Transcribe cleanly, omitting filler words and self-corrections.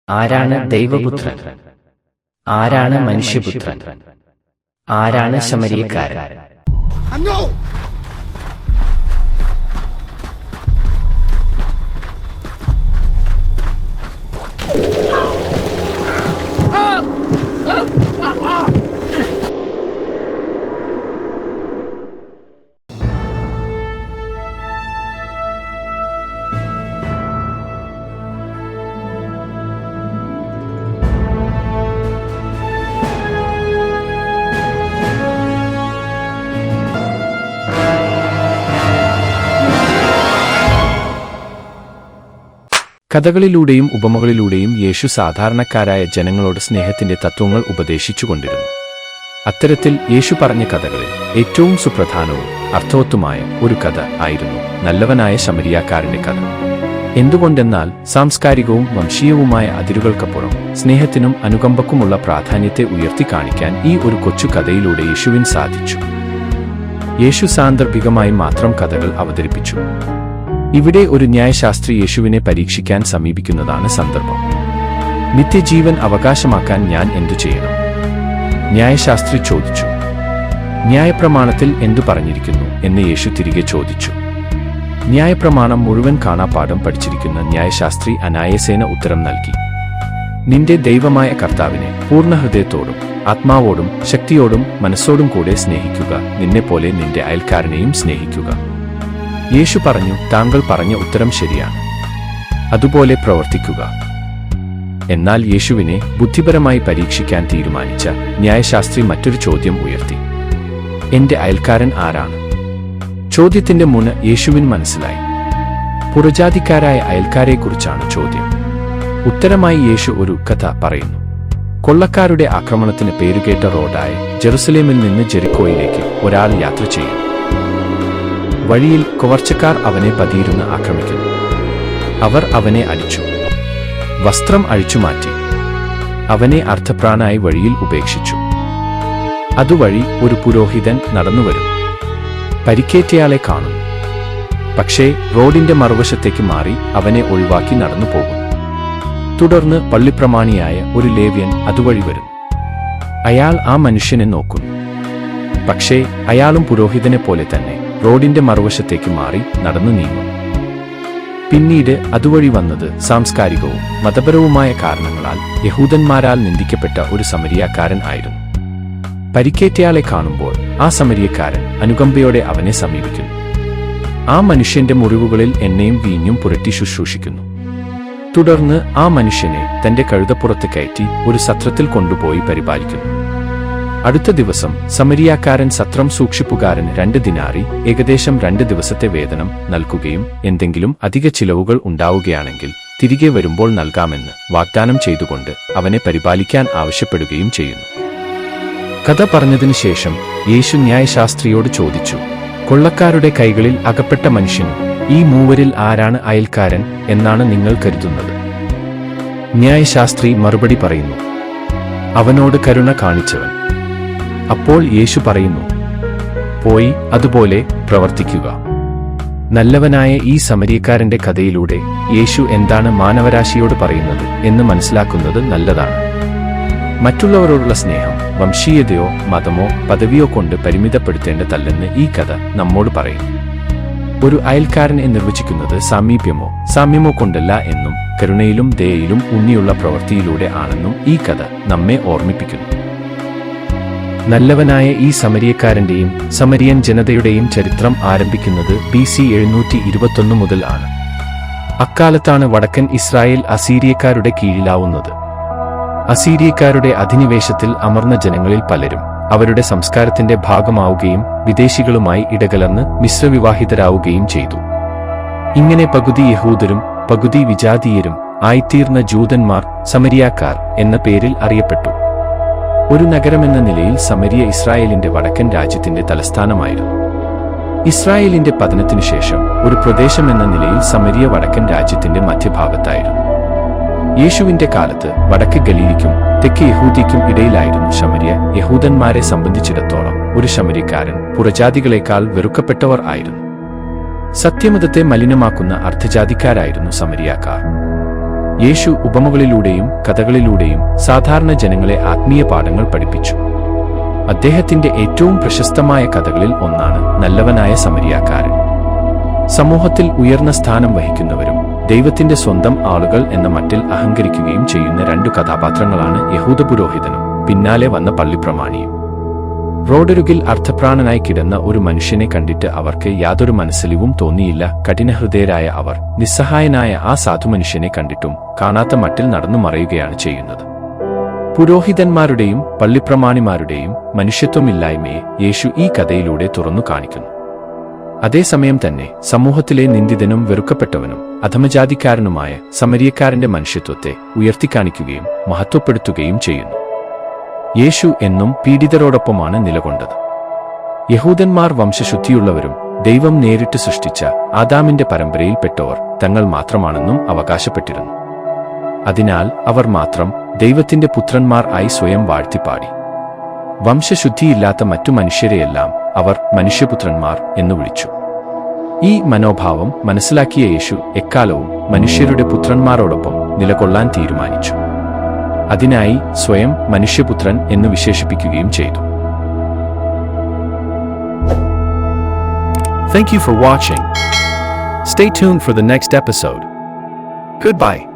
ആരാണ് ദൈവപുത്രൻ? ആരാണ് മനുഷ്യപുത്രൻ? ആരാണ് ശമരിയക്കാരൻ? കഥകളിലൂടെയും ഉപമകളിലൂടെയും യേശു സാധാരണക്കാരായ ജനങ്ങളോട് സ്നേഹത്തിന്റെ തത്വങ്ങൾ ഉപദേശിച്ചുകൊണ്ടിരുന്നു. അത്തരത്തിൽ യേശു പറഞ്ഞ കഥകളിൽ ഏറ്റവും സുപ്രധാനവും അർത്ഥവത്തുമായ ഒരു കഥ ആയിരുന്നു നല്ലവനായ ശമരിയാക്കാരന്റെ കഥ. എന്തുകൊണ്ടെന്നാൽ സാംസ്കാരികവും വംശീയവുമായ അതിരുകൾക്കപ്പുറം സ്നേഹത്തിനും അനുകമ്പക്കുമുള്ള പ്രാധാന്യത്തെ ഉയർത്തി കാണിക്കാൻ ഈ ഒരു കൊച്ചു കഥയിലൂടെ യേശുവിന് സാധിച്ചു. യേശു സാന്ദർഭികമായി മാത്രം കഥകൾ അവതരിപ്പിച്ചു. ഇവിടെ ഒരു ന്യായശാസ്ത്രി യേശുവിനെ പരീക്ഷിക്കാൻ സമീപിക്കുന്നതാണ് സന്ദർഭം. നിത്യജീവൻ അവകാശമാക്കാൻ ഞാൻ എന്തു ചെയ്യണം? ന്യായശാസ്ത്രി ചോദിച്ചു. ന്യായപ്രമാണത്തിൽ എന്തു പറഞ്ഞിരിക്കുന്നു എന്ന് യേശു തിരികെ ചോദിച്ചു. ന്യായപ്രമാണം മുഴുവൻ കാണാപ്പാഠം പഠിച്ചിരിക്കുന്ന ന്യായശാസ്ത്രി അനായാസേന ഉത്തരം നൽകി. നിന്റെ ദൈവമായ കർത്താവിനെ പൂർണ്ണഹൃദയത്തോടും ആത്മാവോടും ശക്തിയോടും മനസ്സോടും കൂടെ സ്നേഹിക്കുക, നിന്നെപ്പോലെ നിന്റെ അയൽക്കാരനെയും സ്നേഹിക്കുക. യേശു പറഞ്ഞു, താങ്കൾ പറഞ്ഞ ഉത്തരം ശരിയാണ്, അതുപോലെ പ്രവർത്തിക്കുക. എന്നാൽ യേശുവിനെ ബുദ്ധിപരമായി പരീക്ഷിക്കാൻ തീരുമാനിച്ച ന്യായശാസ്ത്രി മറ്റൊരു ചോദ്യം ഉയർത്തി. എന്റെ അയൽക്കാരൻ ആരാണ്? ചോദ്യത്തിന്റെ മുന യേശുവിന് മനസ്സിലായി. പുറജാതിക്കാരായ അയൽക്കാരെക്കുറിച്ചാണ് ചോദ്യം. ഉത്തരമായി യേശു ഒരു കഥ പറയുന്നു. കൊള്ളക്കാരുടെ ആക്രമണത്തിന് പേരുകേട്ട റോഡായ ജെറുസലേമിൽ നിന്ന് ജെറിക്കോയിലേക്ക് ഒരാൾ യാത്ര ചെയ്യുന്നു. വഴിയിൽ കവർച്ചക്കാർ അവനെ പതിയിരുന്ന് ആക്രമിക്കുന്നു. അവർ അവനെ അടിച്ചു, വസ്ത്രം അഴിച്ചുമാറ്റി, അവനെ അർദ്ധപ്രാണായി വഴിയിൽ ഉപേക്ഷിച്ചു. അതുവഴി ഒരു പുരോഹിതൻ നടന്നുവരുന്നു. പരിക്കേറ്റയാളെ കാണുന്നു. പക്ഷേ റോഡിന്റെ മറുവശത്തേക്ക് മാറി അവനെ ഒഴിവാക്കി നടന്നു പോകുന്നു. തുടർന്ന് പള്ളിപ്രമാണിയായ ഒരു ലേവ്യൻ അതുവഴി വരുന്നു. അയാൾ ആ മനുഷ്യനെ നോക്കുന്നു. പക്ഷേ അയാളും പുരോഹിതനെ പോലെ തന്നെ റോഡിന്റെ മറുവശത്തേക്ക് മാറി നടന്നു നീങ്ങും. പിന്നീട് അതുവഴി വന്നത് സാംസ്കാരികവും മതപരവുമായ കാരണങ്ങളാൽ യഹൂദന്മാരാൽ നിന്ദിക്കപ്പെട്ട ഒരു സമരിയാക്കാരൻ ആയിരുന്നു. പരിക്കേറ്റയാളെ കാണുമ്പോൾ ആ സമരിയക്കാരൻ അനുകമ്പയോടെ അവനെ സമീപിക്കുന്നു. ആ മനുഷ്യന്റെ മുറിവുകളിൽ എണ്ണയും വീഞ്ഞും പുരട്ടി ശുശ്രൂഷിക്കുന്നു. തുടർന്ന് ആ മനുഷ്യനെ തന്റെ കഴുതപ്പുറത്ത് കയറ്റി ഒരു സത്രത്തിൽ കൊണ്ടുപോയി പരിപാലിക്കുന്നു. അടുത്ത ദിവസം സമരിയാക്കാരൻ സത്രം സൂക്ഷിപ്പുകാരന് 2 ദിനാറി, ഏകദേശം 2 ദിവസത്തെ വേതനം നൽകുകയും എന്തെങ്കിലും അധിക ചിലവുകൾ ഉണ്ടാവുകയാണെങ്കിൽ തിരികെ വരുമ്പോൾ നൽകാമെന്ന് വാഗ്ദാനം ചെയ്തുകൊണ്ട് അവനെ പരിപാലിക്കാൻ ആവശ്യപ്പെടുകയും ചെയ്യുന്നു. കഥ പറഞ്ഞതിനു ശേഷം യേശു ന്യായശാസ്ത്രിയോട് ചോദിച്ചു, കൊള്ളക്കാരുടെ കൈകളിൽ അകപ്പെട്ട മനുഷ്യനും ഈ മൂവരിൽ ആരാണ് അയൽക്കാരൻ എന്നാണ് നിങ്ങൾ കരുതുന്നത്? ന്യായശാസ്ത്രി മറുപടി പറയുന്നു, അവനോട് കരുണ കാണിച്ചവൻ. അപ്പോൾ യേശു പറയുന്നു, പോയി അതുപോലെ പ്രവർത്തിക്കുക. നല്ലവനായ ഈ സമരിയക്കാരന്റെ കഥയിലൂടെ യേശു എന്താണ് മാനവരാശിയോട് പറയുന്നത് എന്ന് മനസ്സിലാക്കുന്നത് നല്ലതാണ്. മറ്റുള്ളവരോടുള്ള സ്നേഹം വംശീയതയോ മതമോ പദവിയോ കൊണ്ട് പരിമിതപ്പെടുത്തേണ്ടതല്ലെന്ന് ഈ കഥ നമ്മോട് പറയുന്നു. ഒരു അയൽക്കാരനെ നിർവചിക്കുന്നത് സാമീപ്യമോ കൊണ്ടല്ല എന്നും കരുണയിലും ദയയിലും ഊന്നിയുള്ള പ്രവൃത്തിയിലൂടെ ആണെന്നും ഈ കഥ നമ്മെ ഓർമ്മിപ്പിക്കുന്നു. നല്ലവനായ ഈ സമരിയക്കാരന്റെയും സമരിയൻ ജനതയുടെയും ചരിത്രം ആരംഭിക്കുന്നത് BC 721 മുതൽ ആണ്. അക്കാലത്താണ് വടക്കൻ ഇസ്രായേൽ അസീരിയക്കാരുടെ കീഴിലാവുന്നത്. അസീരിയക്കാരുടെ അധിനിവേശത്തിൽ അമർന്ന ജനങ്ങളിൽ പലരും അവരുടെ സംസ്കാരത്തിന്റെ ഭാഗമാവുകയും വിദേശികളുമായി ഇടകലർന്ന് മിശ്രവിവാഹിതരാവുകയും ചെയ്തു. ഇങ്ങനെ പകുതി യഹൂദരും പകുതി വിജാതീയരും ആയിത്തീർന്ന ജൂതന്മാർ സമരിയാക്കാർ എന്ന പേരിൽ അറിയപ്പെട്ടു. ഒരു നഗരമെന്ന നിലയിൽ സമരിയ ഇസ്രായേലിന്റെ വടക്കൻ രാജ്യത്തിന്റെ തലസ്ഥാനമായിരുന്നു. ഇസ്രായേലിന്റെ പതനത്തിനു ശേഷം ഒരു പ്രദേശമെന്ന നിലയിൽ സമരിയ വടക്കൻ രാജ്യത്തിന്റെ മധ്യഭാഗത്തായിരുന്നു. യേശുവിന്റെ കാലത്ത് വടക്ക് ഗലീലിക്കും തെക്ക് യഹൂദിക്കും ഇടയിലായിരുന്നു ശമരിയ. യഹൂദന്മാരെ സംബന്ധിച്ചിടത്തോളം ഒരു ശമരിക്കാരൻ പുറജാതികളെക്കാൾ വെറുക്കപ്പെട്ടവർ ആയിരുന്നു. സത്യമതത്തെ മലിനമാക്കുന്ന അർദ്ധജാതിക്കാരായിരുന്നു സമരിയാക്കാർ. യേശു ഉപമകളിലൂടെയും കഥകളിലൂടെയും സാധാരണ ജനങ്ങളെ ആത്മീയ പാഠങ്ങൾ പഠിപ്പിച്ചു. അദ്ദേഹത്തിന്റെ ഏറ്റവും പ്രശസ്തമായ കഥകളിൽ ഒന്നാണ് നല്ലവനായ സമരിയാക്കാരൻ. സമൂഹത്തിൽ ഉയർന്ന സ്ഥാനം വഹിക്കുന്നവരും ദൈവത്തിന്റെ സ്വന്തം ആളുകൾ എന്ന മട്ടിൽ അഹങ്കരിക്കുകയും ചെയ്യുന്ന രണ്ടു കഥാപാത്രങ്ങളാണ് യഹൂദ പുരോഹിതനും പിന്നാലെ വന്ന പള്ളിപ്രമാണിയും. റോഡരുകിൽ അർത്ഥപ്രാണനായി കിടന്ന ഒരു മനുഷ്യനെ കണ്ടിട്ട് അവർക്ക് യാതൊരു മനസ്സലിവും തോന്നിയില്ല. കഠിനഹൃദയരായ അവർ നിസ്സഹായനായ ആ സാധുമനുഷ്യനെ കണ്ടിട്ടും കാണാത്ത മട്ടിൽ നടന്നു മറയുകയാണ് ചെയ്യുന്നത്. പുരോഹിതന്മാരുടെയും പള്ളിപ്രമാണിമാരുടെയും മനുഷ്യത്വമില്ലായ്മയെ യേശു ഈ കഥയിലൂടെ തുറന്നു കാണിക്കുന്നു. അതേസമയം തന്നെ സമൂഹത്തിലെ നിന്ദിതനും വെറുക്കപ്പെട്ടവനും അധമജാതിക്കാരനുമായ സമരിയക്കാരന്റെ മനുഷ്യത്വത്തെ ഉയർത്തിക്കാണിക്കുകയും മഹത്വപ്പെടുത്തുകയും ചെയ്യുന്നു. യേശു എന്നും പീഡിതരോടൊപ്പമാണ് നിലകൊണ്ടത്. യഹൂദന്മാർ വംശശുദ്ധിയുള്ളവരും ദൈവം നേരിട്ട് സൃഷ്ടിച്ച ആദാമിന്റെ പരമ്പരയിൽപ്പെട്ടവർ തങ്ങൾ മാത്രമാണെന്നും അവകാശപ്പെട്ടിരുന്നു. അതിനാൽ അവർ മാത്രം ദൈവത്തിന്റെ പുത്രന്മാർ ആയി സ്വയം വാഴ്ത്തിപ്പാടി. വംശശുദ്ധിയില്ലാത്ത മറ്റു മനുഷ്യരെയെല്ലാം അവർ മനുഷ്യപുത്രന്മാർ എന്നു വിളിച്ചു. ഈ മനോഭാവം മനസ്സിലാക്കിയ യേശു എക്കാലവും മനുഷ്യരുടെ പുത്രന്മാരോടൊപ്പം നിലകൊള്ളാൻ തീരുമാനിച്ചു. അതിനായി സ്വയം മനുഷ്യപുത്രൻ എന്ന് വിശേഷിപ്പിക്കുകയും ചെയ്തു. Thank you for watching. Stay tuned for the next episode. Goodbye.